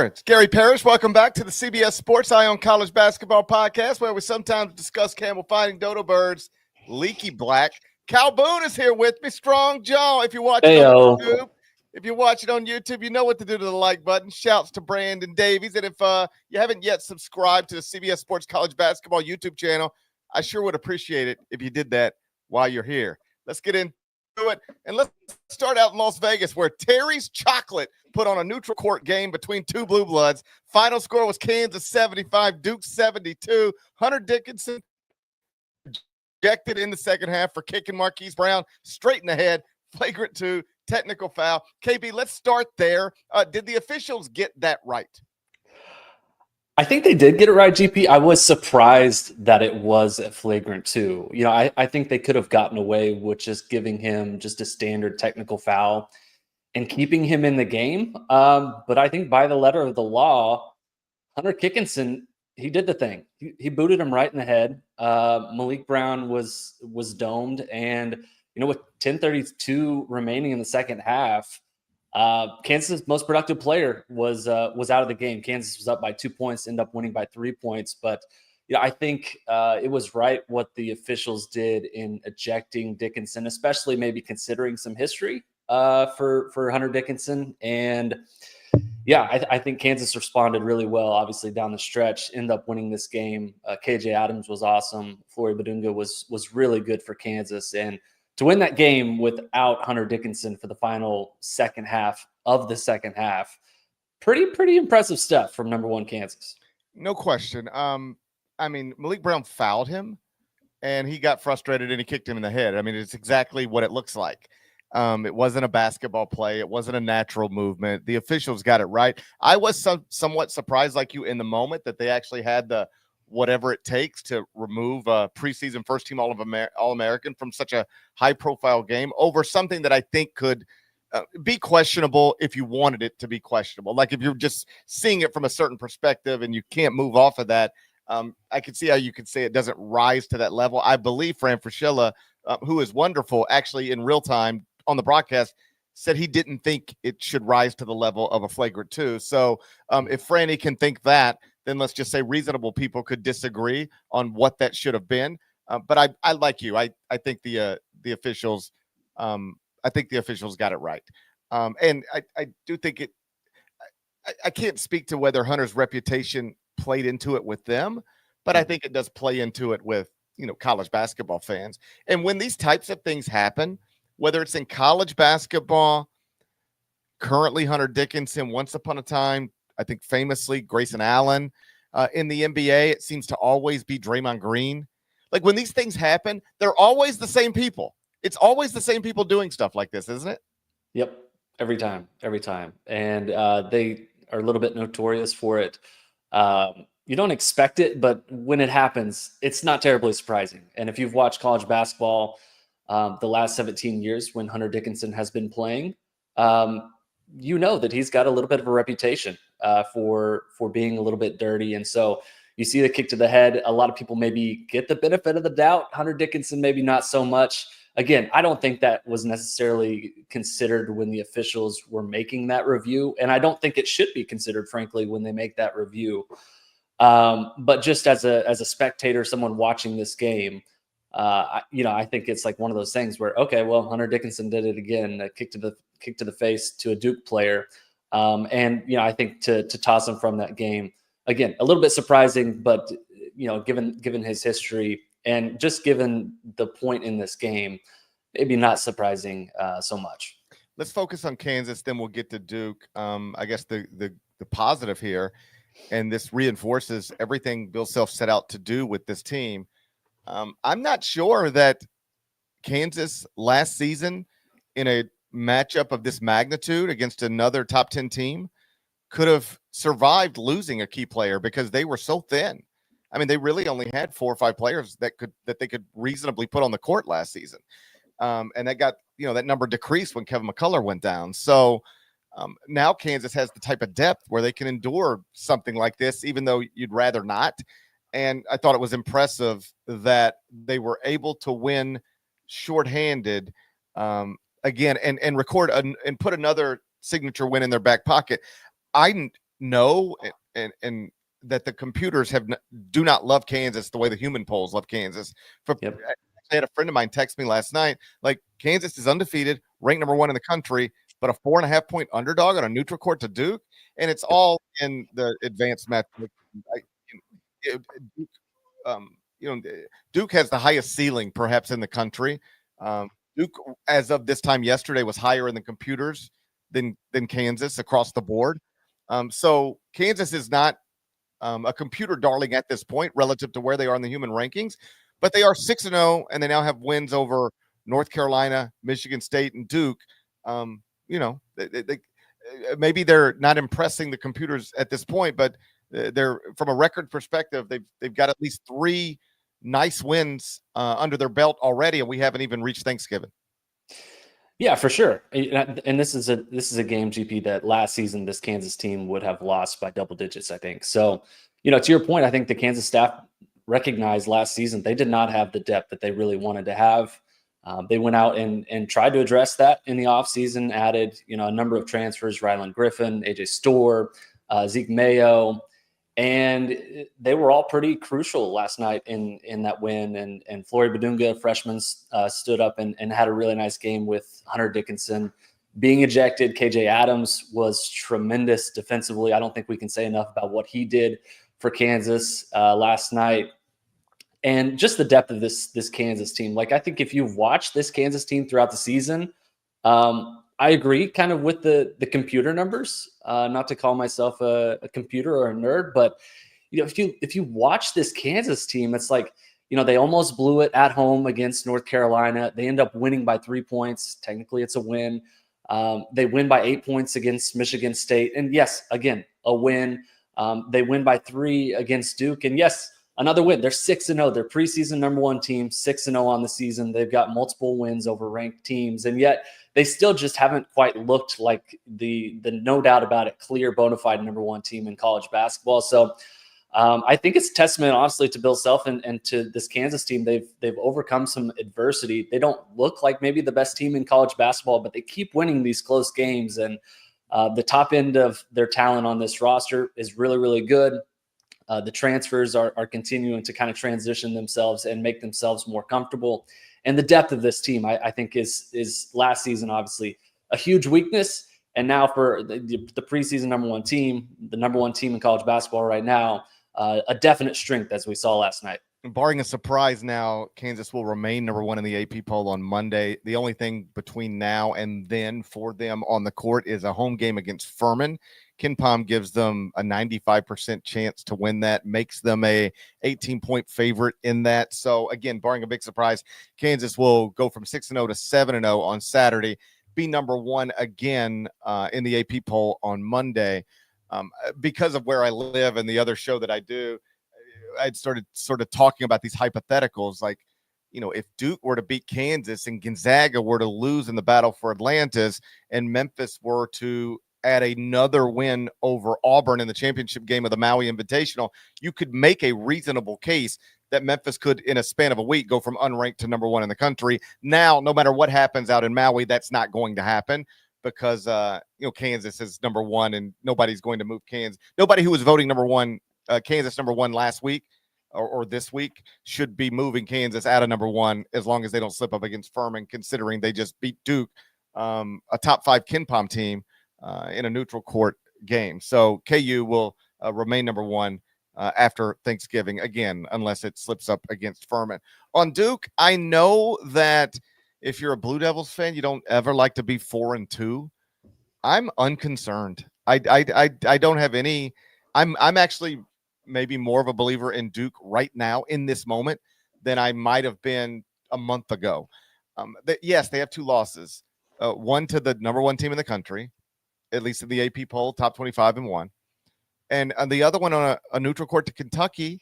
there. It's Gary Parrish. Welcome back to the CBS Sports Eye on College Basketball podcast, where we sometimes discuss camel fighting, dodo birds, leaky black. Cal Boone is here with me, strong jaw. If you watch it on YouTube, you know what to do to the like button. Shouts to Brandon Davies. And if you haven't yet subscribed to the CBS Sports College Basketball YouTube channel, I sure would appreciate it if you did that while you're here. Let's get into it. And let's start out in Las Vegas, where Terry's Chocolate put on a neutral court game between two blue bloods. Final score was Kansas 75, Duke 72. Hunter Dickinson ejected in the second half for kicking Marquise Brown straight in the head. Flagrant 2, technical foul. KB, let's start there. Did the officials get that right? I think they did get it right, GP. I was surprised that it was a flagrant 2. You know, I think they could have gotten away with just giving him just a standard technical foul and keeping him in the game. But I think by the letter of the law, Hunter Dickinson, he did the thing. He booted him right in the head. Malik Brown was domed. And, you know, with 10:32 remaining in the second half, Kansas' most productive player was out of the game. Kansas was up by 2 points, ended up winning by 3 points. But you know, I think it was right what the officials did in ejecting Dickinson, especially maybe considering some history for Hunter Dickinson. And yeah, I think Kansas responded really well, obviously down the stretch, ended up winning this game. KJ Adams was awesome. Flory Badunga was really good for Kansas. And to win that game without Hunter Dickinson for the final second half of the second half, pretty impressive stuff from number one Kansas. No question. I mean, Malik Brown fouled him, and he got frustrated, and he kicked him in the head. I mean, it's exactly what it looks like. It wasn't a basketball play. It wasn't a natural movement. The officials got it right. I was somewhat surprised, like you, in the moment that they actually had the whatever it takes to remove a preseason first-team All-American from such a high-profile game over something that I think could be questionable if you wanted it to be questionable. Like if you're just seeing it from a certain perspective and you can't move off of that, I could see how you could say it doesn't rise to that level. I believe Fran Fraschilla, who is wonderful, actually in real time on the broadcast, said he didn't think it should rise to the level of a flagrant 2. So if Franny can think that, then let's just say reasonable people could disagree on what that should have been. But I like you. I think the officials got it right. And I do think I can't speak to whether Hunter's reputation played into it with them, but I think it does play into it with, you know, college basketball fans. And when these types of things happen, whether it's in college basketball, currently Hunter Dickinson, once upon a time, I think famously Grayson Allen, in the NBA, it seems to always be Draymond Green. Like when these things happen, they're always the same people. It's always the same people doing stuff like this, isn't it? Yep. Every time. And they are a little bit notorious for it. You don't expect it, but when it happens, it's not terribly surprising. And if you've watched college basketball the last 17 years when Hunter Dickinson has been playing, you know that he's got a little bit of a reputation for being a little bit dirty. And so you see the kick to the head. A lot of people maybe get the benefit of the doubt. Hunter Dickinson, maybe not so much. Again, I don't think that was necessarily considered when the officials were making that review. And I don't think it should be considered, frankly, when they make that review. But just as a spectator, someone watching this game, I think it's like one of those things where, okay, well, Hunter Dickinson did it again, a kick to the face to a Duke player. And, you know, I think to toss him from that game, again, a little bit surprising, but, you know, given his history and just given the point in this game, maybe not surprising so much. Let's focus on Kansas, then we'll get to Duke. I guess the positive here, and this reinforces everything Bill Self set out to do with this team. I'm not sure that Kansas last season in a matchup of this magnitude against another top 10 team could have survived losing a key player because they were so thin. I mean, they really only had 4 or 5 players that they could reasonably put on the court last season. And that got, you know, that number decreased when Kevin McCullough went down. So now Kansas has the type of depth where they can endure something like this, even though you'd rather not. And I thought it was impressive that they were able to win shorthanded again and record and put another signature win in their back pocket. I know and that the computers do not love Kansas the way the human polls love Kansas. Yep. I had a friend of mine text me last night, like, Kansas is undefeated, ranked number 1 in the country, but a 4.5 point underdog on a neutral court to Duke, and it's all in the advanced match. Duke, Duke has the highest ceiling perhaps in the country. Duke, as of this time yesterday, was higher in the computers than Kansas across the board. So Kansas is not a computer darling at this point relative to where they are in the human rankings, but they are 6-0, and they now have wins over North Carolina, Michigan State, and Duke. They maybe they're not impressing the computers at this point, but they're, from a record perspective, they've got at least 3 nice wins under their belt already, and we haven't even reached Thanksgiving. Yeah, for sure. And this is a game, GP, that last season this Kansas team would have lost by double digits, I think. So, to your point, I think the Kansas staff recognized last season they did not have the depth that they really wanted to have. They went out and tried to address that in the offseason, added, a number of transfers, Ryland Griffin, AJ Storr, Zeke Mayo, and they were all pretty crucial last night in that win. And Flory Badunga, freshman, stood up and had a really nice game with Hunter Dickinson being ejected. KJ Adams was tremendous defensively. I don't think we can say enough about what he did for Kansas last night. And just the depth of this Kansas team. Like, I think if you've watched this Kansas team throughout the season, I agree kind of with the computer numbers, not to call myself a computer or a nerd, but if you watch this Kansas team, it's like, they almost blew it at home against North Carolina. They end up winning by 3 points. Technically it's a win. They win by 8 points against Michigan State. And yes, again, a win. They win by 3 against Duke. And yes, another win. They're 6-0. They're preseason number 1 team, 6-0 on the season. They've got multiple wins over ranked teams, and yet they still just haven't quite looked like the no doubt about it, clear bona fide number 1 team in college basketball. So I think it's a testament, honestly, to Bill Self and to this Kansas team. They've overcome some adversity. They don't look like maybe the best team in college basketball, but they keep winning these close games, and the top end of their talent on this roster is really, really good. The transfers are continuing to kind of transition themselves and make themselves more comfortable. And the depth of this team, I think, is last season, obviously, a huge weakness. And now for the preseason number 1 team, the number 1 team in college basketball right now, a definite strength, as we saw last night. Barring a surprise now, Kansas will remain number 1 in the AP poll on Monday. The only thing between now and then for them on the court is a home game against Furman. KenPom gives them a 95% chance to win that, makes them a 18-point favorite in that. So, again, barring a big surprise, Kansas will go from 6-0 to 7-0 on Saturday, be number 1 again in the AP poll on Monday. Because of where I live and the other show that I do, I'd started sort of talking about these hypotheticals, like, if Duke were to beat Kansas and Gonzaga were to lose in the battle for Atlantis and Memphis were to add another win over Auburn in the championship game of the Maui Invitational, you could make a reasonable case that Memphis could, in a span of a week, go from unranked to number 1 in the country. Now, no matter what happens out in Maui, that's not going to happen because, Kansas is number 1 and nobody's going to move Kansas. Nobody who was voting number 1, Kansas number 1 last week or this week should be moving Kansas out of number 1 as long as they don't slip up against Furman, considering they just beat Duke, a top 5 KenPom team, in a neutral court game. So KU will remain number 1 after Thanksgiving, again, unless it slips up against Furman. On Duke, I know that if you're a Blue Devils fan, you don't ever like to be 4-2. I'm unconcerned. I don't have any. I'm actually maybe more of a believer in Duke right now in this moment than I might have been a month ago. Yes, they have 2 losses. One to the number 1 team in the country, at least in the AP poll, top 25 and 1. And the other one on a neutral court to Kentucky.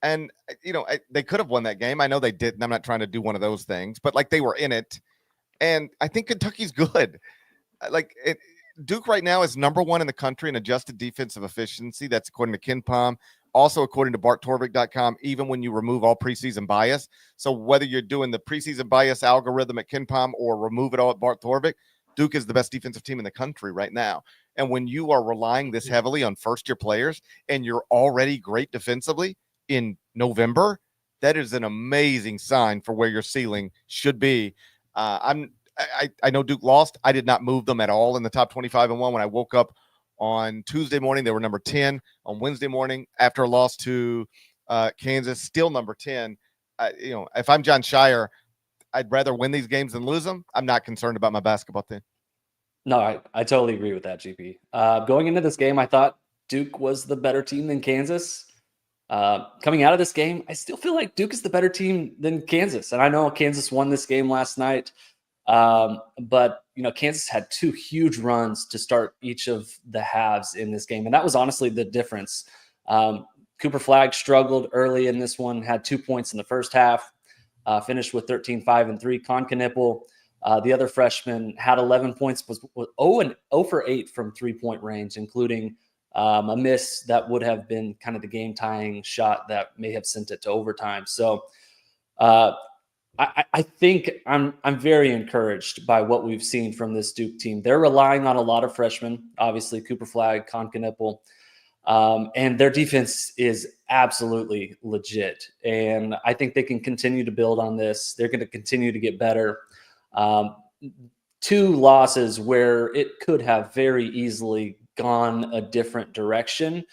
And, they could have won that game. I know they didn't. I'm not trying to do one of those things, but they were in it. And I think Kentucky's good. Duke right now is number 1 in the country in adjusted defensive efficiency. That's according to KenPom. Also, according to BartTorvik.com, even when you remove all preseason bias. So whether you're doing the preseason bias algorithm at KenPom or remove it all at Bart Torvik, Duke is the best defensive team in the country right now. And when you are relying this heavily on first-year players and you're already great defensively in November, that is an amazing sign for where your ceiling should be. I know Duke lost. I did not move them at all in the top 25-1. When I woke up on Tuesday morning, they were number 10. On Wednesday morning, after a loss to Kansas, still number 10. If I'm John Shire, I'd rather win these games than lose them. I'm not concerned about my basketball team. No, I totally agree with that, GP. Going into this game, I thought Duke was the better team than Kansas. Coming out of this game, I still feel like Duke is the better team than Kansas. And I know Kansas won this game last night. But Kansas had 2 huge runs to start each of the halves in this game. And that was honestly the difference. Cooper Flagg struggled early in this one, had 2 points in the first half. Finished with 13, 5, and 3. Con Knipple, the other freshman, had 11 points, was 0 for 8 from 3-point range, including a miss that would have been kind of the game-tying shot that may have sent it to overtime. So I think I'm very encouraged by what we've seen from this Duke team. They're relying on a lot of freshmen, obviously Cooper Flagg, Con Knipple. And their defense is absolutely legit. And I think they can continue to build on this. They're going to continue to get better. 2 losses where it could have very easily gone a different direction.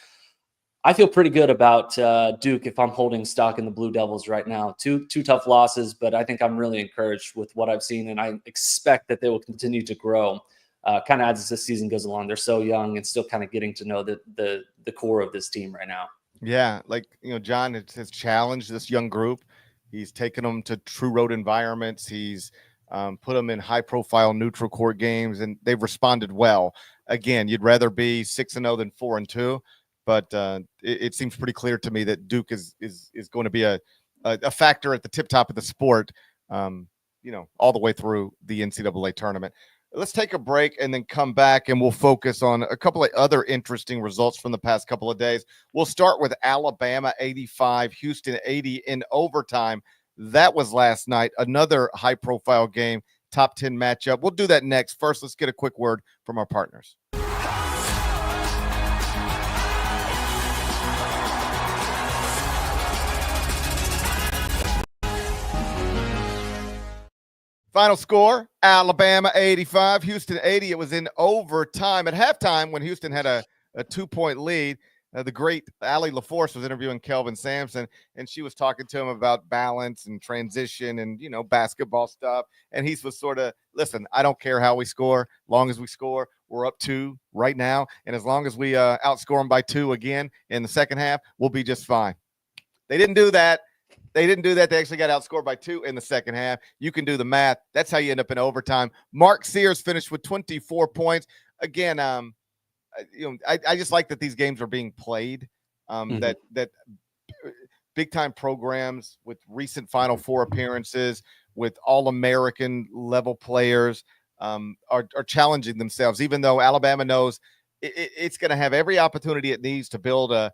I feel pretty good about Duke if I'm holding stock in the Blue Devils right now. Two tough losses, but I think I'm really encouraged with what I've seen, and I expect that they will continue to grow. Kind of as this season goes along. They're so young and still kind of getting to know the core of this team right now. Yeah, John has challenged this young group. He's taken them to true road environments. He's put them in high-profile neutral court games, and they've responded well. Again, you'd rather be 6-0 than 4-2, but it seems pretty clear to me that Duke is going to be a factor at the tip-top of the sport, all the way through the NCAA tournament. Let's take a break and then come back, and we'll focus on a couple of other interesting results from the past couple of days. We'll start with Alabama 85, Houston 80 in overtime. That was last night, another high-profile game, top 10 matchup. We'll do that next. First, let's get a quick word from our partners. Final score, Alabama 85, Houston 80. It was in overtime. At halftime, when Houston had a 2-point lead, the great Allie LaForce was interviewing Kelvin Sampson, and she was talking to him about balance and transition and, basketball stuff. And he was sort of, listen, I don't care how we score. As long as we score, we're up 2 right now. And as long as we outscore them by 2 again in the second half, we'll be just fine. They didn't do that. They actually got outscored by 2 in the second half. You can do the math. That's how you end up in overtime. Mark Sears finished with 24 points. Again, I just like that these games are being played. That big time programs with recent Final Four appearances, with All-American level players, are challenging themselves. Even though Alabama knows it's going to have every opportunity it needs to build a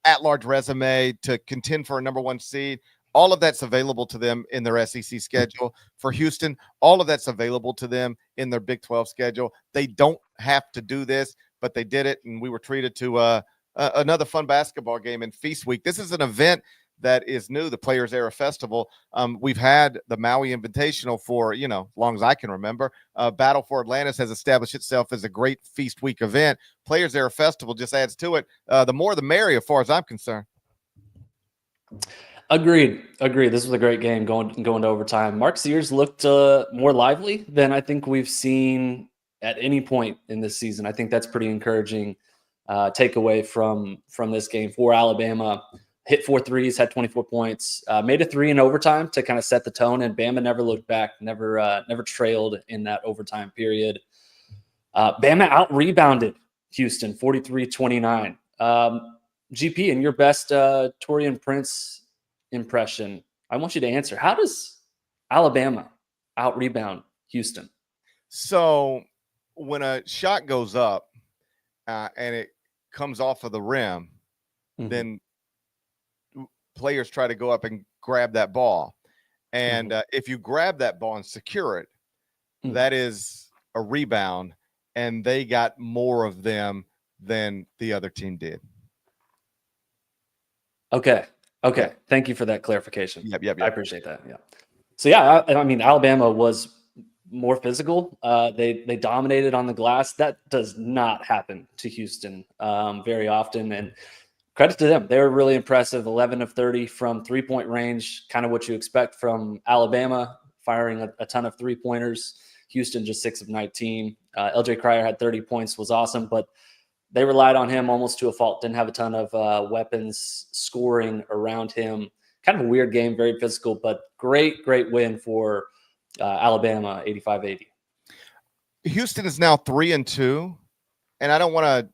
at-large resume to contend for a number 1 seed. All of that's available to them in their SEC schedule. For Houston, all of that's available to them in their Big 12 schedule. They don't have to do this, but they did it, and we were treated to another fun basketball game in Feast Week. This is an event that is new, the Players Era Festival. We've had the Maui Invitational for, long as I can remember. Battle for Atlantis has established itself as a great Feast Week event. Players Era Festival just adds to it. The more the merrier, as far as I'm concerned. Agreed. This was a great game going to overtime. Mark Sears looked more lively than I think we've seen at any point in this season. I think that's pretty encouraging takeaway from this game for Alabama. Hit 4 threes, had 24 points, made a 3 in overtime to kind of set the tone, and Bama never looked back, never trailed in that overtime period. Bama out-rebounded Houston, 43-29. GP, in your best Torian Prince impression, I want you to answer. How does Alabama out-rebound Houston? So when a shot goes up and it comes off of the rim, then players try to go up and grab that ball. And if you grab that ball and secure it, that is a rebound, and they got more of them than the other team did. Okay. Yeah. Thank you for that clarification. Yep. I appreciate that. Yeah. So yeah, I mean, Alabama was more physical. They dominated on the glass. That does not happen to Houston very often. And credit to them. They were really impressive. 11 of 30 from 3-point range, kind of what you expect from Alabama, firing a ton of 3-pointers. Houston just 6 of 19. LJ Cryer had 30 points, was awesome, but they relied on him almost to a fault. Didn't have a ton of weapons scoring around him. Kind of a weird game, very physical, but great win for Alabama, 85-80. Houston is now 3-2, and I don't want to,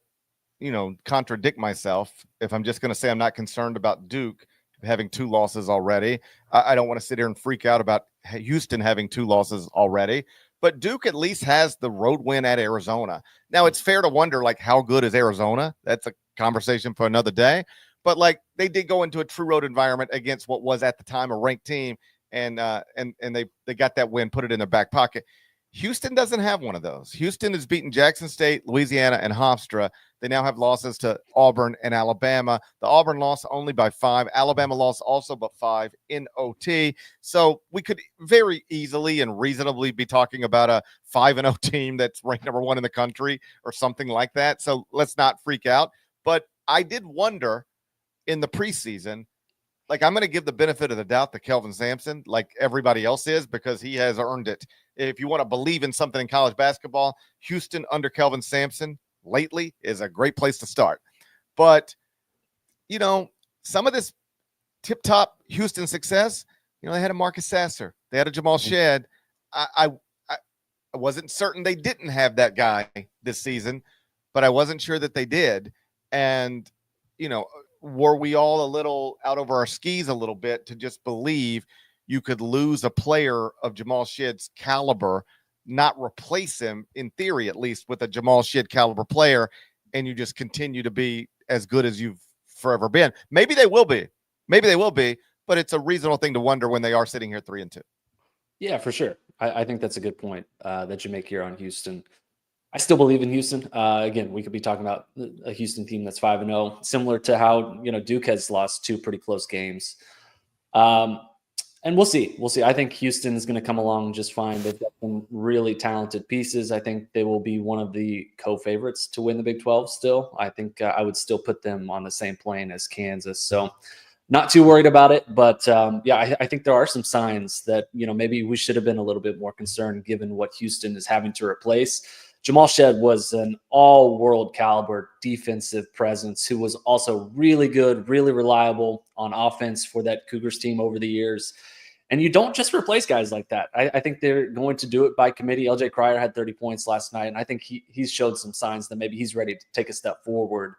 contradict myself if I'm just going to say I'm not concerned about Duke having 2 losses already. I don't want to sit here and freak out about Houston having 2 losses already. But Duke at least has the road win at Arizona. Now, it's fair to wonder, like, how good is Arizona? That's a conversation for another day. But, like, they did go into a true road environment against what was at the time a ranked team, and they got that win, put it in their back pocket. Houston doesn't have one of those. Houston has beaten Jackson State, Louisiana, and Hofstra. They now have losses to Auburn and Alabama. The Auburn loss only by 5. Alabama lost also but 5 in OT. So we could very easily and reasonably be talking about a 5-0 team that's ranked number 1 in the country or something like that. So let's not freak out. But I did wonder in the preseason, like, I'm going to give the benefit of the doubt to Kelvin Sampson, like everybody else is, because he has earned it. If you want to believe in something in college basketball, Houston under Kelvin Sampson lately is a great place to start. But, some of this tip-top Houston success, they had a Marcus Sasser. They had a Jamal Shedd. I wasn't certain they didn't have that guy this season, but I wasn't sure that they did. And, were we all a little out over our skis a little bit to just believe you could lose a player of Jamal Shedd's caliber, not replace him, in theory at least, with a Jamal Shedd caliber player, and you just continue to be as good as you've forever been? Maybe they will be, but it's a reasonable thing to wonder when they are sitting here 3-2. Yeah, for sure. I think that's a good point that you make here on Houston. I still believe in Houston. Again, we could be talking about a Houston team that's 5-0, similar to how Duke has lost 2 pretty close games. And we'll see. I think Houston is going to come along just fine. They've got some really talented pieces. I think they will be one of the co-favorites to win the Big 12 still. I think I would still put them on the same plane as Kansas. So not too worried about it. But I think there are some signs that, maybe we should have been a little bit more concerned given what Houston is having to replace. Jamal Shedd was an all-world caliber defensive presence who was also really good, really reliable on offense for that Cougars team over the years. And you don't just replace guys like that. I think they're going to do it by committee. LJ Cryer had 30 points last night, and I think he's showed some signs that maybe he's ready to take a step forward.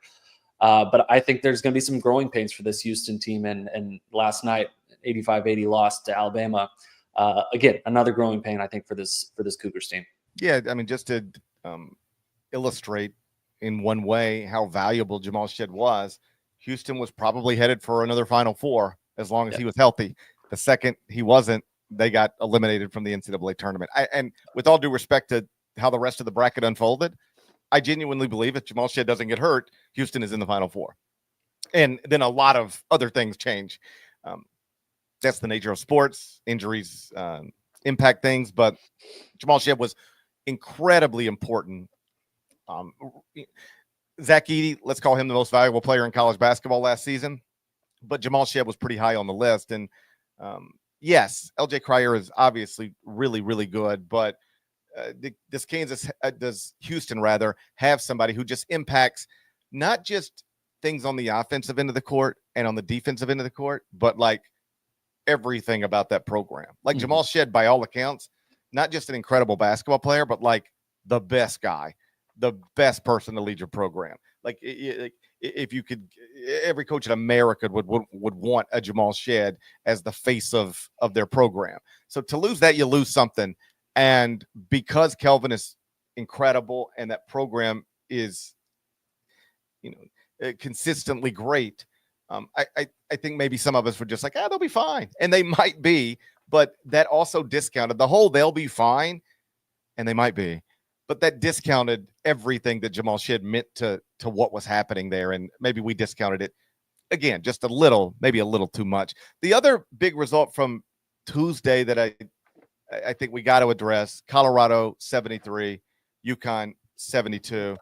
But I think there's going to be some growing pains for this Houston team. And last night, 85-80 lost to Alabama. Again, another growing pain, I think, for this Cougars team. Yeah, I mean, just to illustrate in one way how valuable Jamal Shedd was, Houston was probably headed for another Final Four as long as he was healthy. The second he wasn't, they got eliminated from the NCAA tournament. And with all due respect to how the rest of the bracket unfolded, I genuinely believe if Jamal Shedd doesn't get hurt, Houston is in the Final Four. And then a lot of other things change. That's the nature of sports. Injuries impact things, but Jamal Shedd was incredibly important. Zach Edey, let's call him the most valuable player in college basketball last season, but Jamal Shedd was pretty high on the list. And yes, LJ Cryer is obviously really, really good, but does Houston rather have somebody who just impacts not just things on the offensive end of the court and on the defensive end of the court, but like everything about that program. Like Jamal Shedd, by all accounts, not just an incredible basketball player, but like the best guy, the best person to lead your program. Like if you could, every coach in America would want a Jamal Shedd as the face of their program. So to lose that, you lose something. And because Kelvin is incredible and that program is, consistently great, I think maybe some of us were just like, they'll be fine. And they might be, but that also discounted the whole they'll be fine and they might be. but that discounted everything that Jamal Shead meant to what was happening there. And maybe we discounted it again, just a little, maybe a little too much. The other big result from Tuesday that I think we got to address, Colorado 73, UConn 72.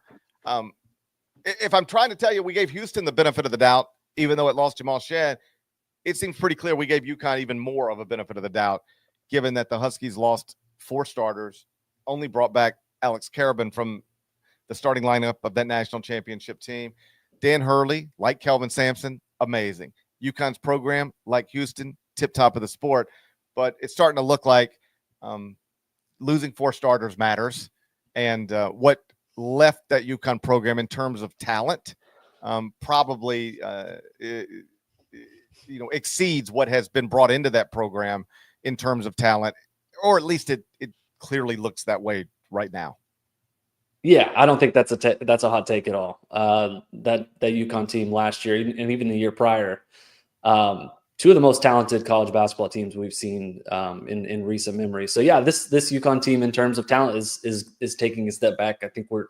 If I'm trying to tell you, we gave Houston the benefit of the doubt, even though it lost Jamal Shead, it seems pretty clear we gave UConn even more of a benefit of the doubt, given that the Huskies lost 4 starters, only brought back Alex Karabin from the starting lineup of that national championship team. Dan Hurley, like Kelvin Sampson, amazing. UConn's program, like Houston, tip top of the sport, but it's starting to look like losing 4 starters matters. And what left that UConn program in terms of talent probably exceeds what has been brought into that program in terms of talent, or at least it clearly looks that way right now. Yeah, I don't think that's a hot take at all. That UConn team last year and even the year prior, 2 of the most talented college basketball teams we've seen in recent memory. So yeah, this UConn team in terms of talent is taking a step back. I think we're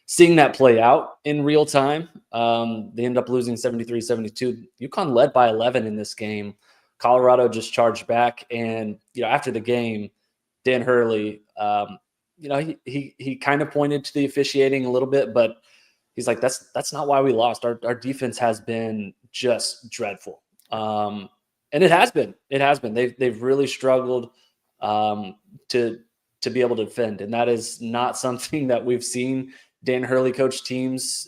seeing that play out in real time. They end up losing 73-72. UConn led by 11 in this game. Colorado just charged back, and after the game, Dan Hurley, he kind of pointed to the officiating a little bit, but he's like, that's not why we lost. Our defense has been just dreadful. And it has been. They've really struggled to be able to defend, and that is not something that we've seen Dan Hurley coach teams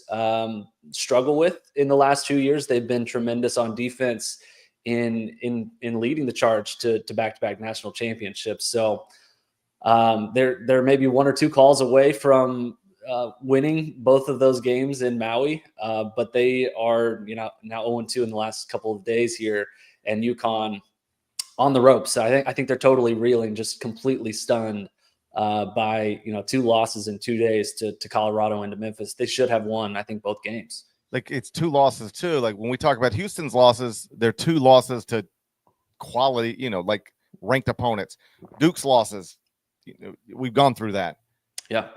struggle with in the last 2 years. They've been tremendous on defense in leading the charge to back-to-back national championships. So they're maybe 1 or 2 calls away from winning both of those games in Maui, but they are now 0-2 in the last couple of days here, and UConn on the ropes. So I think they're totally reeling, just completely stunned by 2 losses in 2 days to Colorado and to Memphis. They should have won, I think, both games. Like, it's 2 losses too. Like, when we talk about Houston's losses, they're 2 losses to quality, like ranked opponents. Duke's losses, we've gone through that. Yeah.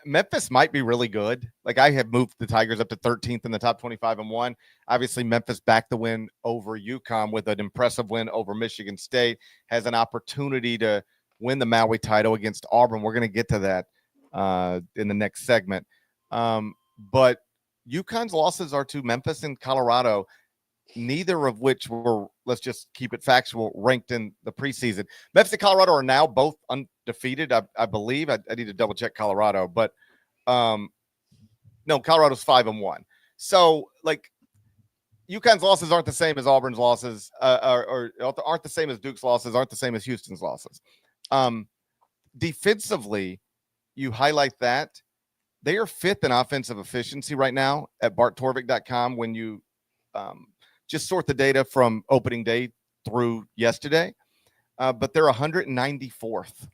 Memphis might be really good. Like, I have moved the Tigers up to 13th in the top 25 and 1. Obviously, Memphis backed the win over UConn with an impressive win over Michigan State, has an opportunity to win the Maui title against Auburn. We're going to get to that in the next segment. But UConn's losses are to Memphis and Colorado, neither of which were, let's just keep it factual, ranked in the preseason. Memphis and Colorado are now both undefeated, I believe. I need to double check Colorado, but no, Colorado's 5-1. So, like, UConn's losses aren't the same as Auburn's losses, or aren't the same as Duke's losses, aren't the same as Houston's losses. Defensively, you highlight that. They are 5th in offensive efficiency right now at barttorvik.com when you just sort the data from opening day through yesterday. But they're 194th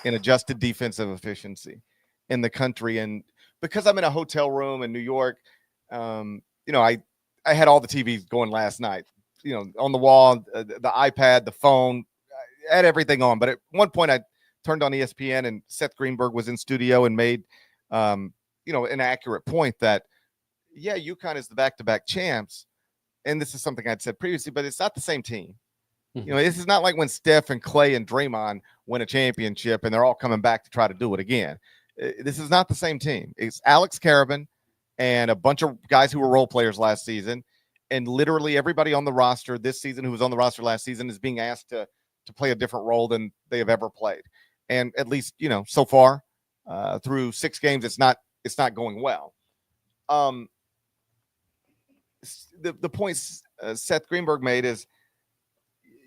in adjusted defensive efficiency in the country. And because I'm in a hotel room in New York, I had all the TVs going last night, on the wall, the iPad, the phone, I had everything on. But at one point I turned on ESPN and Seth Greenberg was in studio and made, an accurate point that, yeah, UConn is the back-to-back champs. And this is something I'd said previously, but it's not the same team. Mm-hmm. This is not like when Steph and Clay and Draymond win a championship and they're all coming back to try to do it again. This is not the same team. It's Alex Karabin and a bunch of guys who were role players last season. And literally everybody on the roster this season who was on the roster last season is being asked to play a different role than they have ever played. And at least, so far through 6 games, it's not going well. The points Seth Greenberg made is,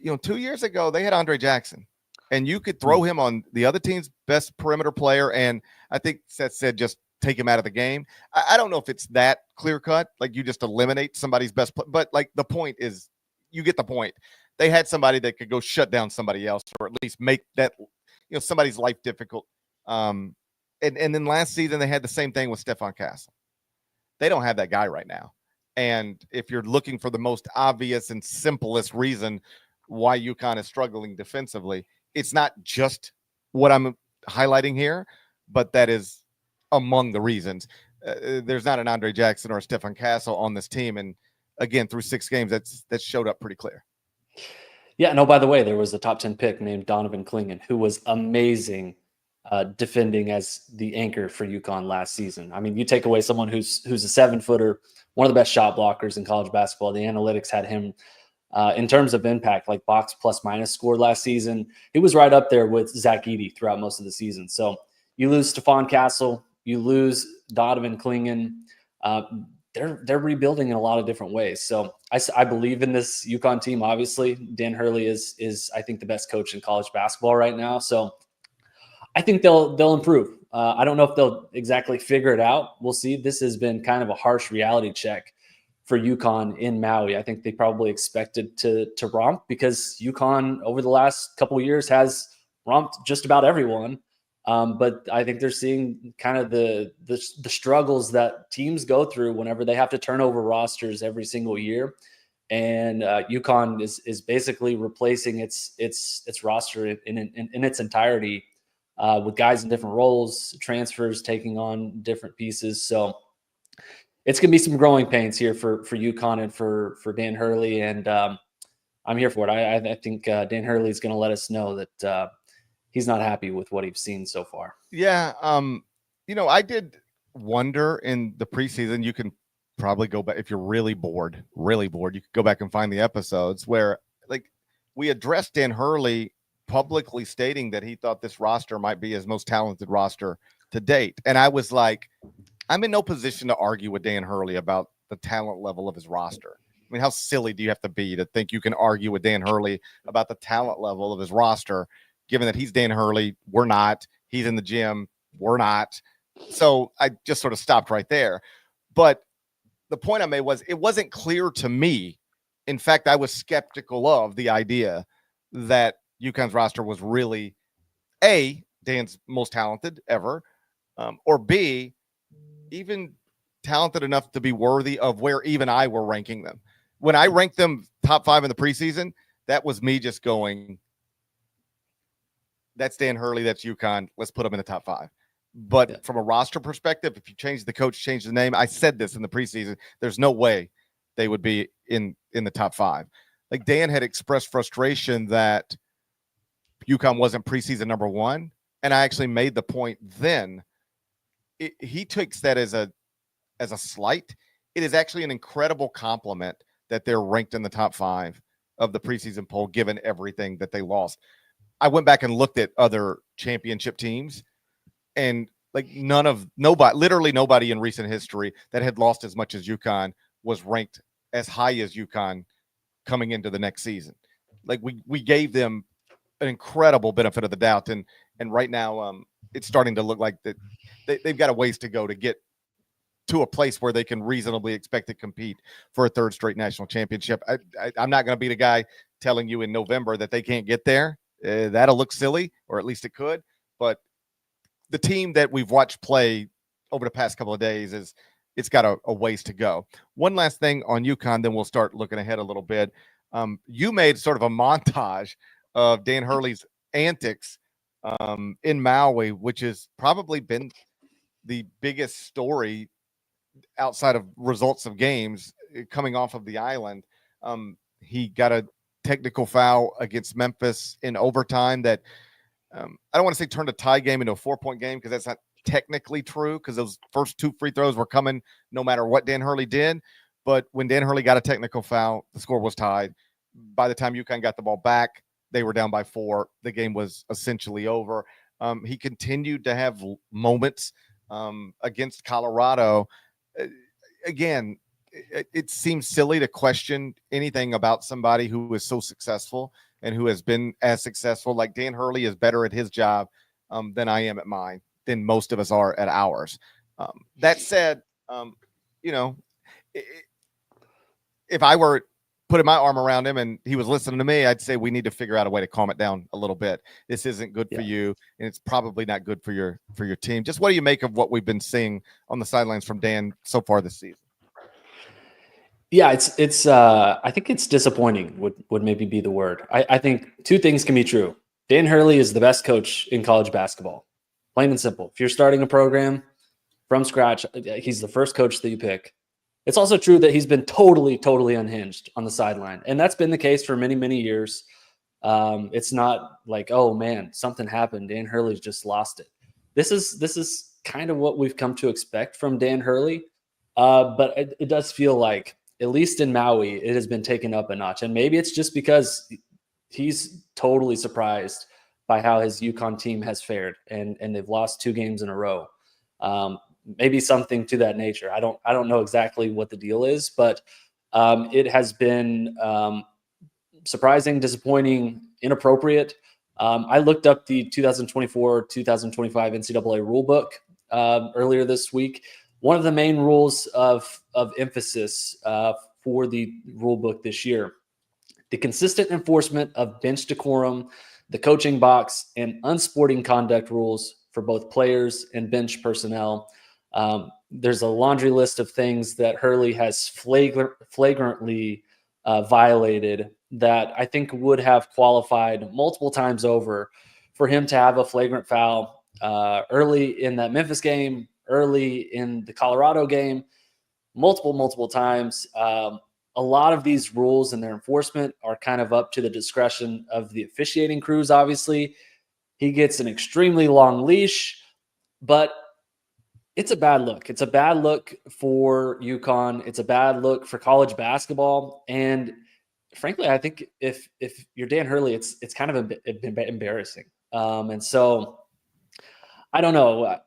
2 years ago they had Andre Jackson, and you could throw him on the other team's best perimeter player, and I think Seth said just take him out of the game. I don't know if it's that clear cut, like you just eliminate somebody's best play, but like the point is, you get the point. They had somebody that could go shut down somebody else, or at least make that somebody's life difficult. And then last season they had the same thing with Stephon Castle. They don't have that guy right now. And if you're looking for the most obvious and simplest reason why UConn is struggling defensively, it's not just what I'm highlighting here, but that is among the reasons. There's not an Andre Jackson or a Stefan Castle on this team, and again, through 6 games, that showed up pretty clear. Yeah, no, by the way, there was a top 10 pick named Donovan Clingan, who was amazing defending as the anchor for UConn last season. I mean, you take away someone who's a 7-footer, one of the best shot blockers in college basketball. The analytics had him in terms of impact, like box plus minus score last season. He was right up there with Zach Edey throughout most of the season. So you lose Stefan Castle, you lose Donovan Clingan. They're rebuilding in a lot of different ways. So I believe in this UConn team. Obviously, Dan Hurley is I think the best coach in college basketball right now. So I think they'll improve. I don't know if they'll exactly figure it out. We'll see. This has been kind of a harsh reality check for UConn in Maui. I think they probably expected to romp because UConn over the last couple of years has romped just about everyone. But I think they're seeing kind of the struggles that teams go through whenever they have to turn over rosters every single year. And UConn is basically replacing its roster in its entirety with guys in different roles, transfers taking on different pieces. So it's going to be some growing pains here for UConn and for Dan Hurley. And I'm here for it. I think Dan Hurley is going to let us know that he's not happy with what he's seen so far. Yeah. I did wonder in the preseason, you can probably go back if you're really bored, you could go back and find the episodes where like we addressed Dan Hurley publicly stating that he thought this roster might be his most talented roster to date. And I was like, I'm in no position to argue with Dan Hurley about the talent level of his roster. I mean, how silly do you have to be to think you can argue with Dan Hurley about the talent level of his roster, given that he's Dan Hurley, we're not. He's in the gym, we're not. So I just sort of stopped right there. But the point I made was it wasn't clear to me. In fact, I was skeptical of the idea that UConn's roster was really A, Dan's most talented ever, or B, even talented enough to be worthy of where even I were ranking them. When I ranked them top 5 in the preseason, that was me just going, that's Dan Hurley, that's UConn. Let's put them in the top 5. But from a roster perspective, if you change the coach, change the name, I said this in the preseason, there's no way they would be in the top 5. Like Dan had expressed frustration that UConn wasn't preseason number 1. And I actually made the point then. He takes that as a slight. It is actually an incredible compliment that they're ranked in the top 5 of the preseason poll, given everything that they lost. I went back and looked at other championship teams, and like literally nobody in recent history that had lost as much as UConn was ranked as high as UConn coming into the next season. Like we gave them an incredible benefit of the doubt, and right now it's starting to look like that they've got a ways to go to get to a place where they can reasonably expect to compete for a 3rd straight national championship. I'm not going to be the guy telling you in November that they can't get there. That'll look silly, or at least it could. But the team that we've watched play over the past couple of days it's got a ways to go. One last thing on UConn, then we'll start looking ahead a little bit. You made sort of a montage of Dan Hurley's antics in Maui, which has probably been the biggest story outside of results of games coming off of the island. He got a technical foul against Memphis in overtime that I don't want to say turned a tie game into a 4-point game, because that's not technically true, because those first 2 free throws were coming no matter what Dan Hurley did. But when Dan Hurley got a technical foul, the score was tied. By the time UConn got the ball back, they were down by 4. The game was essentially over. He continued to have moments against Colorado. Again, it seems silly to question anything about somebody who is so successful and who has been as successful. Like Dan Hurley is better at his job than I am at mine, than most of us are at ours. That said, if I were putting my arm around him and he was listening to me, I'd say we need to figure out a way to calm it down a little bit. This isn't good for you, and it's probably not good for your team. Just what do you make of what we've been seeing on the sidelines from Dan so far this season? Yeah, it's I think it's disappointing would maybe be the word. I think 2 things can be true. Dan Hurley is the best coach in college basketball. Plain and simple. If you're starting a program, from scratch. He's the first coach that you pick. It's also true that he's been totally unhinged on the sideline. And that's been the case for many, many years. It's not like, oh man, something happened. Dan Hurley's just lost it. This is kind of what we've come to expect from Dan Hurley. But it does feel like, at least in Maui, it has been taken up a notch. And maybe it's just because he's totally surprised by how his UConn team has fared, and they've lost 2 games in a row. Maybe something to that nature. I don't know exactly what the deal is, but it has been surprising, disappointing, inappropriate. I looked up the 2024-2025 NCAA rulebook earlier this week. One of the main rules of emphasis for the rulebook this year: the consistent enforcement of bench decorum, the coaching box, and unsporting conduct rules for both players and bench personnel. There's a laundry list of things that Hurley has flagrantly violated that I think would have qualified multiple times over for him to have a flagrant foul early in that Memphis game, early in the Colorado game, multiple times. A lot of these rules and their enforcement are kind of up to the discretion of the officiating crews, obviously. He gets an extremely long leash, but it's a bad look. It's a bad look for UConn. It's a bad look for college basketball. And frankly, I think if you're Dan Hurley, it's kind of embarrassing. And so I don't know.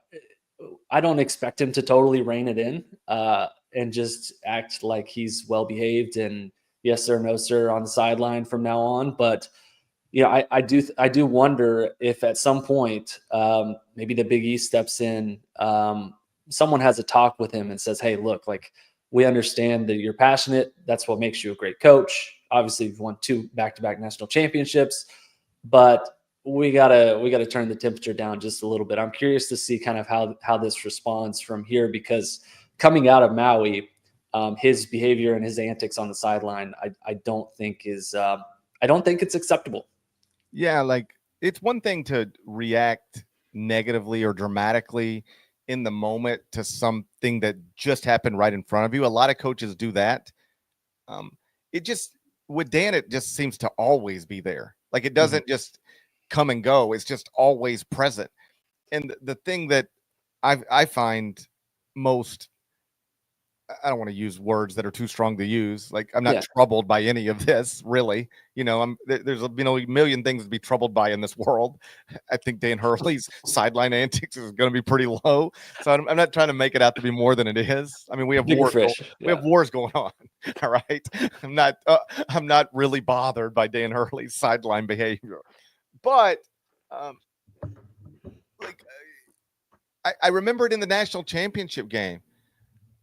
I don't expect him to totally rein it in and just act like he's well behaved and yes sir, no sir on the sideline from now on. But I do wonder if at some point maybe the Big East steps in. Someone has a talk with him and says, "Hey, look, like we understand that you're passionate. That's what makes you a great coach. Obviously, you've won 2 back-to-back national championships, but we gotta turn the temperature down just a little bit." I'm curious to see kind of how this responds from here, because coming out of Maui, his behavior and his antics on the sideline, I don't think it's acceptable. Yeah, like it's one thing to react negatively or dramatically in the moment to something that just happened right in front of you. A lot of coaches do that. It just, with Dan, it just seems to always be there. Like it doesn't just come and go. It's just always present. And the thing that I find most, I don't want to use words that are too strong to use. Like I'm not troubled by any of this, really. There's a million things to be troubled by in this world. I think Dan Hurley's sideline antics is going to be pretty low. So I'm not trying to make it out to be more than it is. I mean, we have wars. We have wars going on. All right. I'm not really bothered by Dan Hurley's sideline behavior, but I remember it in the national championship game.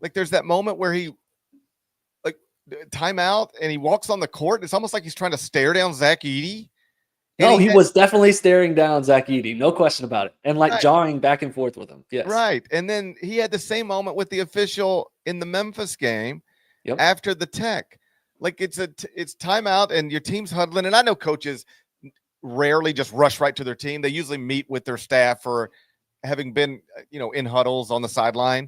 Like there's that moment where he like timeout and he walks on the court. It's almost like he's trying to stare down Zach Edey. No, he was definitely staring down Zach Edey. No question about it. And jawing back and forth with him. Yes. Right. And then he had the same moment with the official in the Memphis game after the Tech. Like it's timeout and your team's huddling. And I know coaches rarely just rush right to their team. They usually meet with their staff for having been, in huddles on the sideline.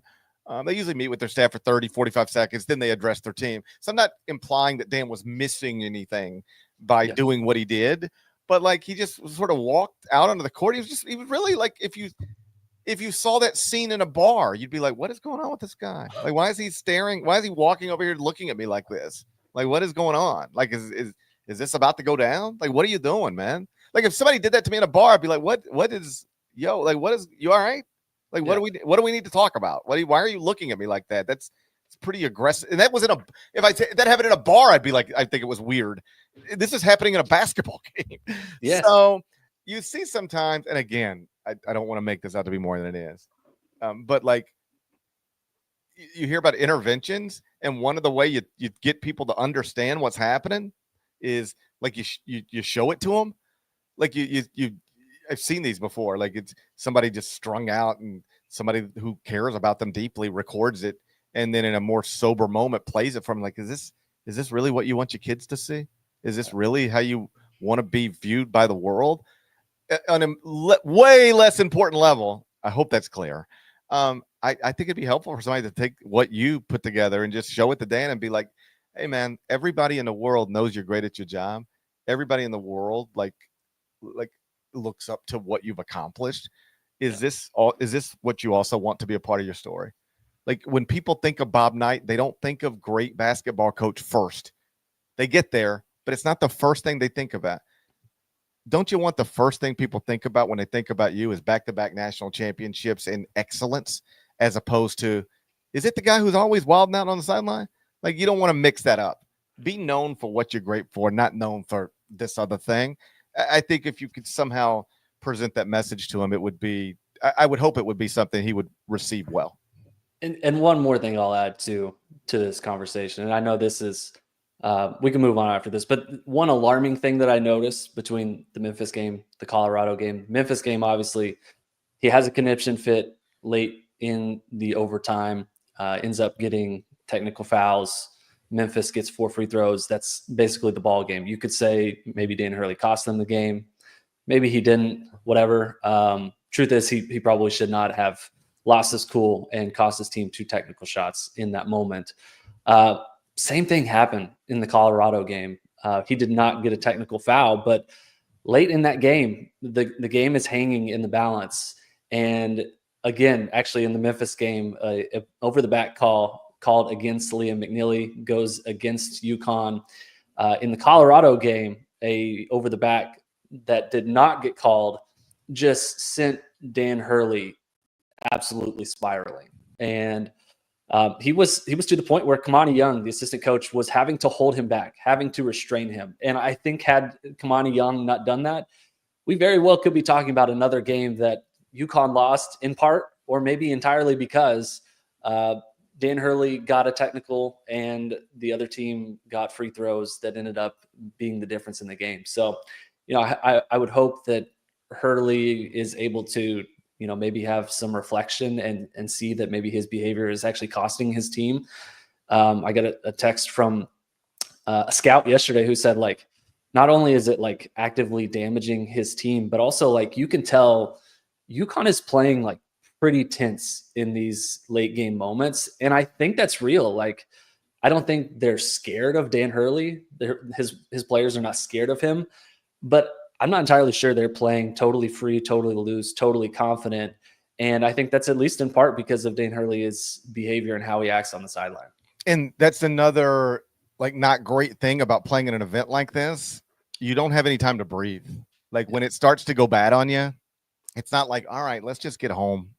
They usually meet with their staff for 30, 45 seconds. Then they address their team. So I'm not implying that Dan was missing anything by doing what he did, but like he just sort of walked out onto the court. He was really like, if you saw that scene in a bar, you'd be like, what is going on with this guy? Like, why is he staring? Why is he walking over here looking at me like this? Like, what is going on? Like, is this about to go down? Like, what are you doing, man? Like if somebody did that to me in a bar, I'd be like, what is you all right? Like, what do we need to talk about? Why are you looking at me like that? It's pretty aggressive. And that was if that happened in a bar, I'd be like, I think it was weird. This is happening in a basketball game. Yes. So you see sometimes, and again, I don't want to make this out to be more than it is. But like you hear about interventions, and one of the way you get people to understand what's happening is like you show it to them. Like I've seen these before. Like it's somebody just strung out and somebody who cares about them deeply records it. And then in a more sober moment plays it from like, is this really what you want your kids to see? Is this really how you want to be viewed by the world? On a way less important level, I hope that's clear. I think it'd be helpful for somebody to take what you put together and just show it to Dan and be like, hey, man, everybody in the world knows you're great at your job. Everybody in the world, like looks up to what you've accomplished. Is this what you also want to be a part of your story? Like when people think of Bob Knight, they don't think of great basketball coach first. They get there, but it's not the first thing they think about. Don't you want the first thing people think about when they think about you is back-to-back national championships and excellence, as opposed to, is it the guy who's always wilding out on the sideline? Like, you don't want to mix that up. Be known for what you're great for, not known for this other thing. I think if you could somehow present that message to him, it would be, I would hope it would be something he would receive well. And one more thing I'll add to this conversation, and I know this is, we can move on after this, but one alarming thing that I noticed between the Memphis game, the Colorado game, Memphis game, obviously, he has a conniption fit late in the overtime, ends up getting technical fouls. Memphis gets 4 free throws. That's basically the ball game. You could say maybe Dan Hurley cost them the game. Maybe he didn't, whatever. Truth is, he probably should not have lost his cool and cost his team 2 technical shots in that moment. Same thing happened in the Colorado game. He did not get a technical foul, but late in that game, the game is hanging in the balance. And again, actually in the Memphis game, over the back call called against Liam McNeely goes against UConn. In the Colorado game, a over the back that did not get called just sent Dan Hurley absolutely spiraling. And he was to the point where Kamani Young, the assistant coach, was having to hold him back, having to restrain him. And I think had Kamani Young not done that, we very well could be talking about another game that UConn lost in part or maybe entirely because Dan Hurley got a technical and the other team got free throws that ended up being the difference in the game. So, I would hope that Hurley is able to, maybe have some reflection and see that maybe his behavior is actually costing his team. I got a text from a scout yesterday who said, like, not only is it like actively damaging his team, but also like you can tell UConn is playing like pretty tense in these late game moments. And I think that's real. Like, I don't think they're scared of Dan Hurley. His players are not scared of him, but I'm not entirely sure they're playing totally free, totally loose, totally confident. And I think that's at least in part because of Dan Hurley's behavior and how he acts on the sideline. And that's another like not great thing about playing in an event like this. You don't have any time to breathe. Like when it starts to go bad on you, it's not like, all right, let's just get home,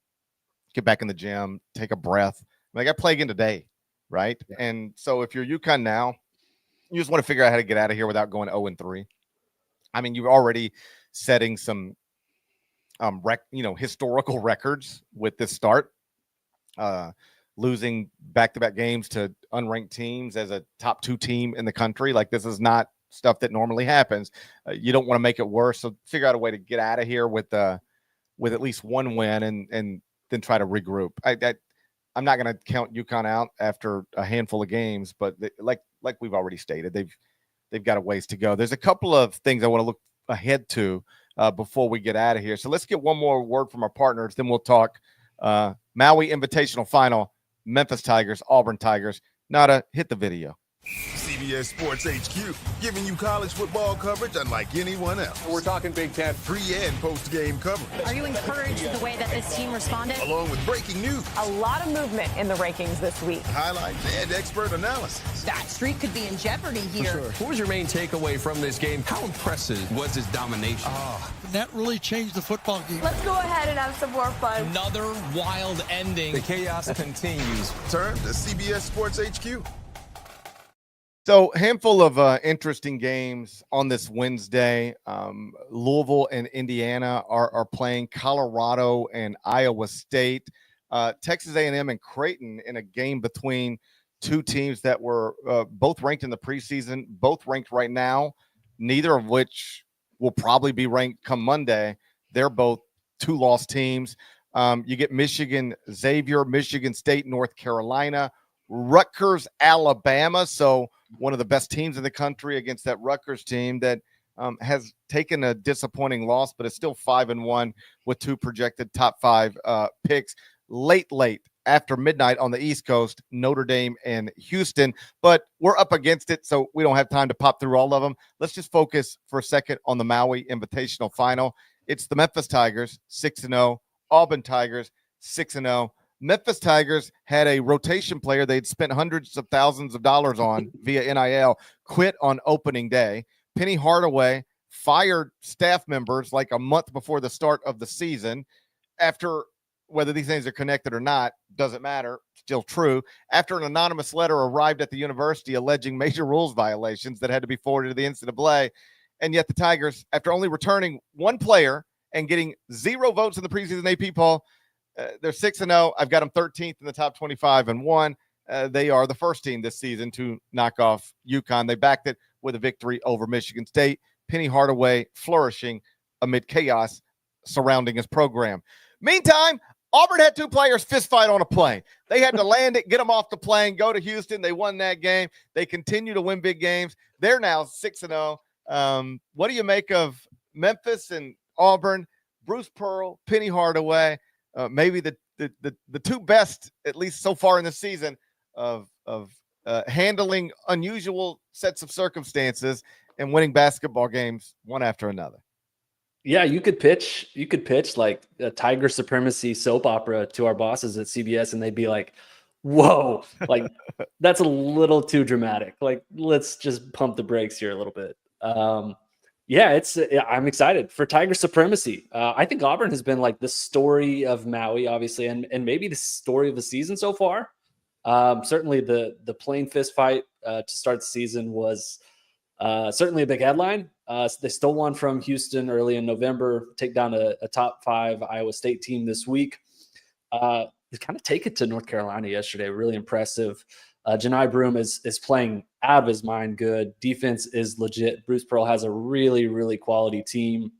get back in the gym, take a breath. Like I play again today, right? Yeah. And so if you're UConn now, you just want to figure out how to get out of here without going 0-3. I mean, you're already setting some historical records with this start. Losing back-to-back games to unranked teams as a top 2 team in the country. Like this is not stuff that normally happens. You don't want to make it worse. So figure out a way to get out of here with at least one win and then try to regroup. I'm not going to count UConn out after a handful of games, but like we've already stated, they've got a ways to go. There's a couple of things I want to look ahead to before we get out of here. So let's get one more word from our partners. Then we'll talk Maui Invitational Final, Memphis Tigers, Auburn Tigers. Nada, hit the video. CBS Sports HQ, giving you college football coverage unlike anyone else. We're talking Big Ten. Pre- and post-game coverage. Are you encouraged with the way that this team responded? Along with breaking news. A lot of movement in the rankings this week. Highlights and expert analysis. That streak could be in jeopardy here. Sure. What was your main takeaway from this game? How impressive was his domination? That really changed the football game. Let's go ahead and have some more fun. Another wild ending. The chaos continues. Turn to CBS Sports HQ. So handful of interesting games on this Wednesday. Louisville and Indiana are playing Colorado and Iowa State. Texas A&M and Creighton in a game between 2 teams that were both ranked in the preseason, both ranked right now, neither of which will probably be ranked come Monday. They're both 2-loss teams. You get Michigan, Xavier, Michigan State, North Carolina, Rutgers, Alabama. So one of the best teams in the country against that Rutgers team that has taken a disappointing loss, but is still 5-1 with 2 projected top 5 picks. Late after midnight on the East Coast, Notre Dame and Houston. But we're up against it, so we don't have time to pop through all of them. Let's just focus for a second on the Maui Invitational Final. It's the Memphis Tigers, 6-0. Auburn Tigers, 6-0. Memphis Tigers had a rotation player they'd spent hundreds of thousands of dollars on via NIL quit on opening day. Penny Hardaway fired staff members like a month before the start of the season. After, whether these things are connected or not, doesn't matter, still true. After an anonymous letter arrived at the university alleging major rules violations that had to be forwarded to the NCAA, and yet the Tigers, after only returning one player and getting 0 votes in the preseason AP poll, they're 6-0. I've got them 13th in the top 25 and 1. They are the first team this season to knock off UConn. They backed it with a victory over Michigan State. Penny Hardaway flourishing amid chaos surrounding his program. Meantime, Auburn had 2 players fist fight on a plane. They had to land it, get them off the plane, go to Houston. They won that game. They continue to win big games. They're now 6-0. What do you make of Memphis and Auburn? Bruce Pearl, Penny Hardaway, maybe the 2 best, at least so far in the season, of handling unusual sets of circumstances and winning basketball games one after another. Yeah, you could pitch like a Tiger supremacy soap opera to our bosses at CBS, and they'd be like, whoa, like that's a little too dramatic. Like, let's just pump the brakes here a little bit. I'm excited for Tiger supremacy. I think Auburn has been like the story of Maui, obviously, and maybe the story of the season so far. Certainly the plane fist fight to start the season was certainly a big headline. They stole one from Houston early in November, take down a top 5 Iowa State team this week. They kind of take it to North Carolina yesterday. Really impressive. Janai Broome is playing out of his mind good. Defense is legit. Bruce Pearl has a really, really quality team.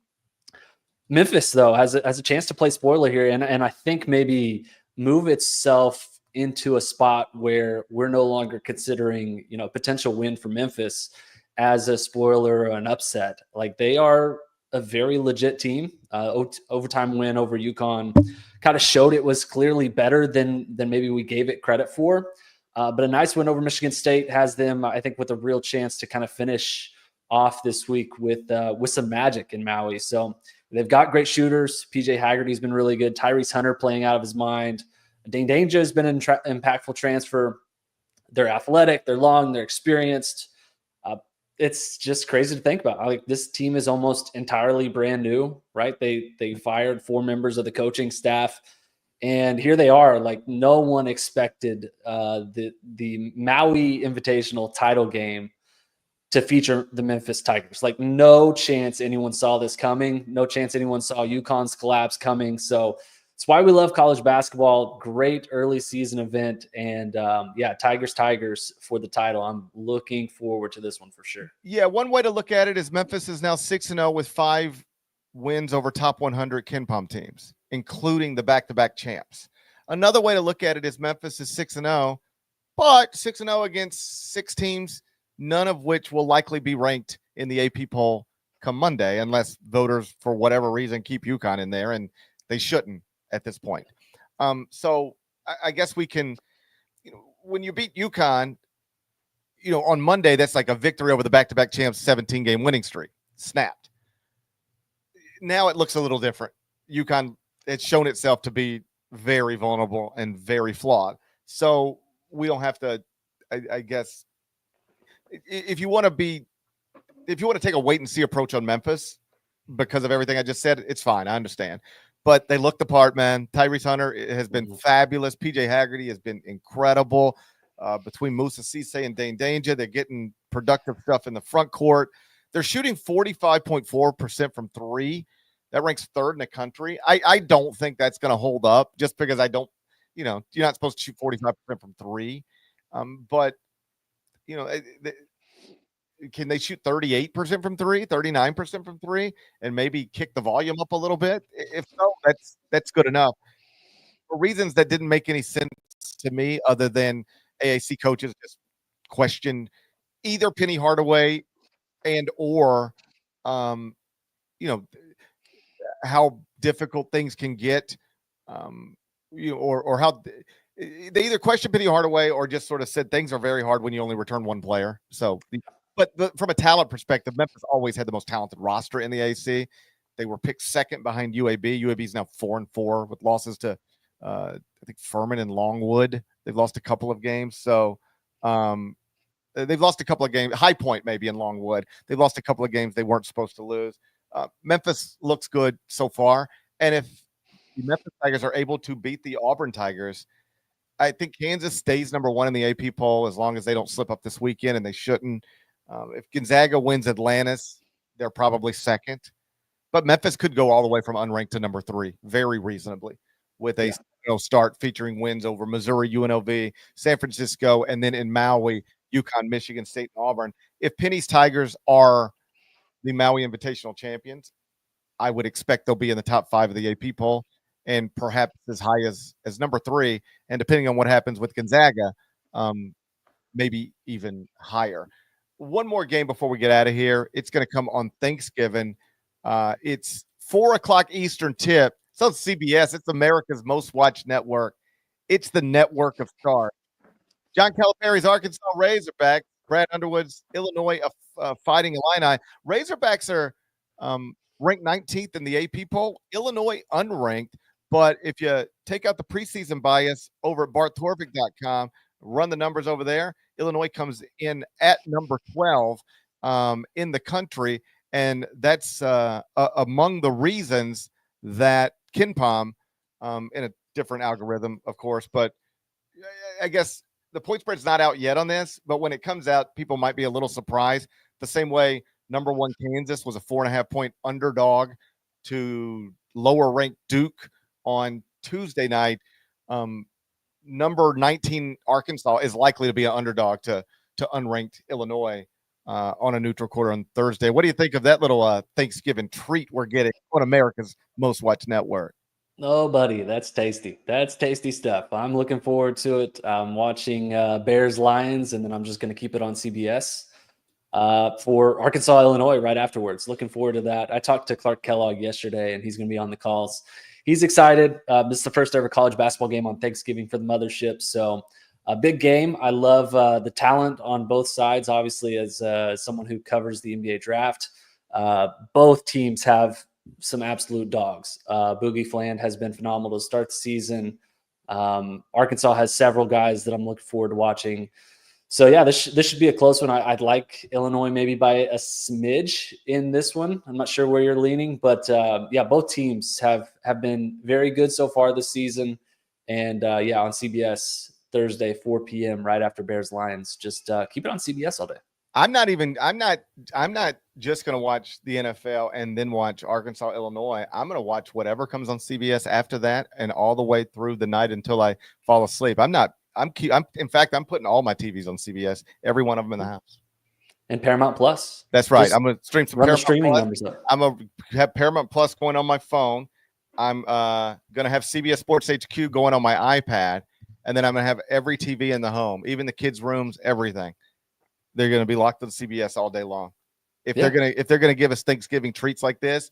Memphis, though, has a chance to play spoiler here, and I think maybe move itself into a spot where we're no longer considering, a potential win for Memphis as a spoiler or an upset. Like, they are a very legit team. Overtime win over UConn kind of showed it was clearly better than maybe we gave it credit for. But a nice win over Michigan State has them, I think, with a real chance to kind of finish off this week with some magic in Maui. So they've got great shooters. PJ Haggerty's been really good. Tyrese Hunter playing out of his mind. Dane Danger has been an impactful transfer. They're athletic, they're long, they're experienced. It's just crazy to think about. Like, this team is almost entirely brand new, right? They fired 4 members of the coaching staff, and here they are. Like, no one expected the Maui Invitational title game to feature the Memphis Tigers. Like, no chance anyone saw this coming. No chance anyone saw UConn's collapse coming. So it's why we love college basketball. Great early season event. And Tigers for the title. I'm looking forward to this one for sure. Yeah, one way to look at it is Memphis is now 6-0 with 5 wins over top 100 KenPom teams, including the back-to-back champs. Another way to look at it is Memphis is 6-0, but 6-0 against 6 teams, none of which will likely be ranked in the AP poll come Monday, unless voters, for whatever reason, keep UConn in there, and they shouldn't at this point. So I guess we can, when you beat UConn, on Monday, that's like a victory over the back-to-back champs 17-game winning streak. Snapped. Now it looks a little different. UConn, it's shown itself to be very vulnerable and very flawed. So we don't have to, I guess, if you want to take a wait-and-see approach on Memphis because of everything I just said, it's fine. I understand. But they looked the part, man. Tyrese Hunter has been fabulous. PJ Haggerty has been incredible. Between Musa Cisse and Dane Danger, they're getting productive stuff in the front court. They're shooting 45.4% from 3. That ranks 3rd in the country. I don't think that's going to hold up just because I don't, you're not supposed to shoot 45% from 3. But, can they shoot 38% from 3, 39% from 3, and maybe kick the volume up a little bit? If so, that's good enough. For reasons that didn't make any sense to me, other than AAC coaches just questioned either Penny Hardaway and or how difficult things can get, or how they either question Penny Hardaway or just sort of said things are very hard when you only return one player. So, but from a talent perspective, Memphis always had the most talented roster in the AC. They were picked second behind UAB. UAB is now 4-4 with losses to, I think, Furman and Longwood. They've lost a couple of games. So they've lost a couple of games. High Point maybe in Longwood. They've lost a couple of games they weren't supposed to lose. Memphis looks good so far. And if the Memphis Tigers are able to beat the Auburn Tigers, I think Kansas stays number one in the AP poll as long as they don't slip up this weekend, and they shouldn't. If Gonzaga wins Atlantis, they're probably second. But Memphis could go all the way from unranked to number 3 very reasonably with a start featuring wins over Missouri, UNLV, San Francisco, and then in Maui, UConn, Michigan State, and Auburn. If Penny's Tigers are the Maui Invitational champions, I would expect they'll be in the top 5 of the AP poll and perhaps as high as number 3. And depending on what happens with Gonzaga, maybe even higher. One more game before we get out of here. It's going to come on Thanksgiving. It's 4:00 Eastern tip. So it's CBS. It's America's most watched network. It's the network of stars. John Calipari's Arkansas Razorbacks, Brad Underwood's Illinois Fighting Illini. Razorbacks are ranked 19th in the AP poll. Illinois unranked. But if you take out the preseason bias over at barttorvik.com, run the numbers over there, Illinois comes in at number 12 in the country. And that's among the reasons that KenPom, in a different algorithm, of course, but I guess the point spread's not out yet on this, but when it comes out, people might be a little surprised. The same way number 1 Kansas was a 4.5-point underdog to lower ranked Duke on Tuesday night. Number 19 Arkansas is likely to be an underdog to unranked Illinois on a neutral quarter on Thursday. What do you think of that little Thanksgiving treat we're getting on America's most watched network? Oh, buddy, that's tasty. That's tasty stuff. I'm looking forward to it. I'm watching Bears Lions, and then I'm just going to keep it on CBS for Arkansas, Illinois right afterwards. Looking forward to that. I talked to Clark Kellogg yesterday, and he's going to be on the calls. He's excited. This is the first ever college basketball game on Thanksgiving for the mothership. So a big game. I love the talent on both sides, obviously, as someone who covers the NBA draft. Both teams have some absolute dogs. Boogie Fland has been phenomenal to start the season. Arkansas has several guys that I'm looking forward to watching. So, yeah, this should be a close one. I'd like Illinois maybe by a smidge in this one. I'm not sure where you're leaning, but, yeah, both teams have been very good so far this season. And, yeah, on CBS Thursday, 4 p.m. right after Bears Lions. Just keep it on CBS all day. I'm not just going to watch the NFL and then watch Arkansas, Illinois. I'm going to watch whatever comes on CBS after that and all the way through the night until I fall asleep. In fact, I'm putting all my TVs on CBS, every one of them in the house. And Paramount Plus. That's right. I'm going to stream some Paramount streaming Plus. numbers up. I'm going to have Paramount Plus going on my phone. I'm going to have CBS Sports HQ going on my iPad. And then I'm going to have every TV in the home, even the kids' rooms, everything. They're going to be locked on CBS all day long. If they're going to give us Thanksgiving treats like this,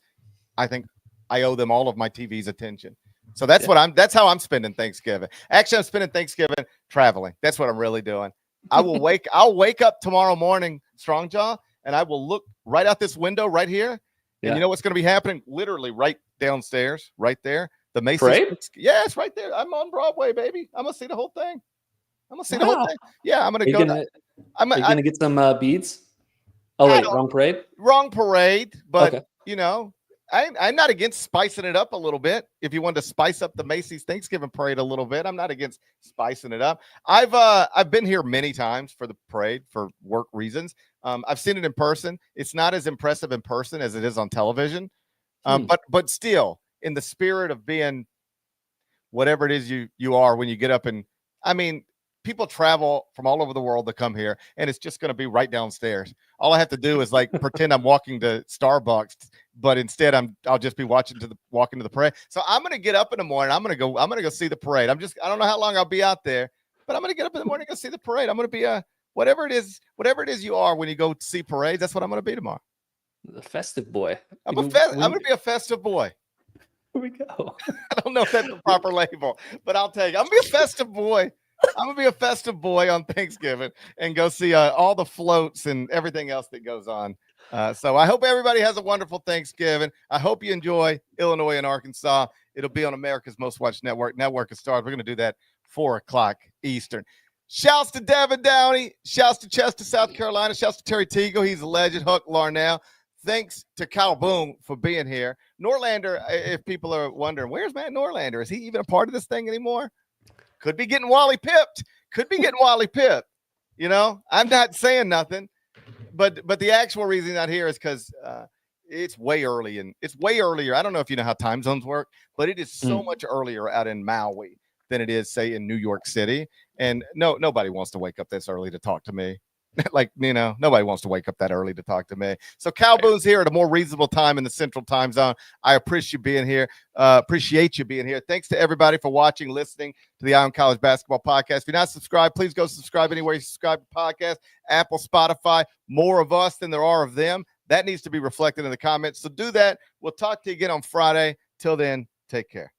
I think I owe them all of my TV's attention. So that's that's how I'm spending Thanksgiving. Actually, I'm spending Thanksgiving traveling. That's what I'm really doing. I'll wake up tomorrow morning, Strongjaw, and I will look right out this window right here. Yeah. And you know what's going to be happening? Literally right downstairs, right there. The Macy's. Parade? Yeah, it's right there. I'm on Broadway, baby. I'm going to see the whole thing. The whole thing. Yeah, I'm going to go. I'm going to get some beads. Oh, wait, wrong parade? Wrong parade. But, you know, I'm not against spicing it up a little bit. If you wanted to spice up the Macy's Thanksgiving parade a little bit, I'm not against spicing it up. I've been here many times for the parade for work reasons. I've seen it in person. It's not as impressive in person as it is on television. But still, in the spirit of being whatever it is you are when you get up and, I mean, people travel from all over the world to come here, and it's just going to be right downstairs. All I have to do is like pretend I'm walking to Starbucks, but instead I'll just be walking to the parade. So I'm going to get up in the morning. I'm going to go see the parade. I don't know how long I'll be out there, but I'm going to get up in the morning and go see the parade. I'm going to be whatever it is you are when you go see parades. That's what I'm going to be tomorrow. The festive boy. I'm going to be a festive boy. Here we go. I don't know if that's the proper label, but I'll take it. I'm going to be a festive boy. I'm going to be a festive boy on Thanksgiving and go see all the floats and everything else that goes on. So I hope everybody has a wonderful Thanksgiving. I hope you enjoy Illinois and Arkansas. It'll be on America's Most Watched Network of Stars. We're going to do that 4:00 Eastern. Shouts to Devin Downey. Shouts to Chester, South Carolina. Shouts to Terry Teagle. He's a legend. Huck Larnell. Thanks to Kyle Boone for being here. Norlander, if people are wondering, where's Matt Norlander? Is he even a part of this thing anymore? Could be getting Wally pipped. You know, I'm not saying nothing. But the actual reason he's not here is because it's way early. And it's way earlier. I don't know if you know how time zones work, but it is so much earlier out in Maui than it is, say, in New York City. And nobody wants to wake up this early to talk to me. Like, you know, nobody wants to wake up that early to talk to me. So Cal Boone's here at a more reasonable time in the Central Time Zone. I appreciate you being here. Thanks to everybody for watching, listening to the Eye on College Basketball Podcast. If you're not subscribed, please go subscribe anywhere you subscribe to podcast, Apple, Spotify. More of us than there are of them. That needs to be reflected in the comments. So do that. We'll talk to you again on Friday. Till then, take care.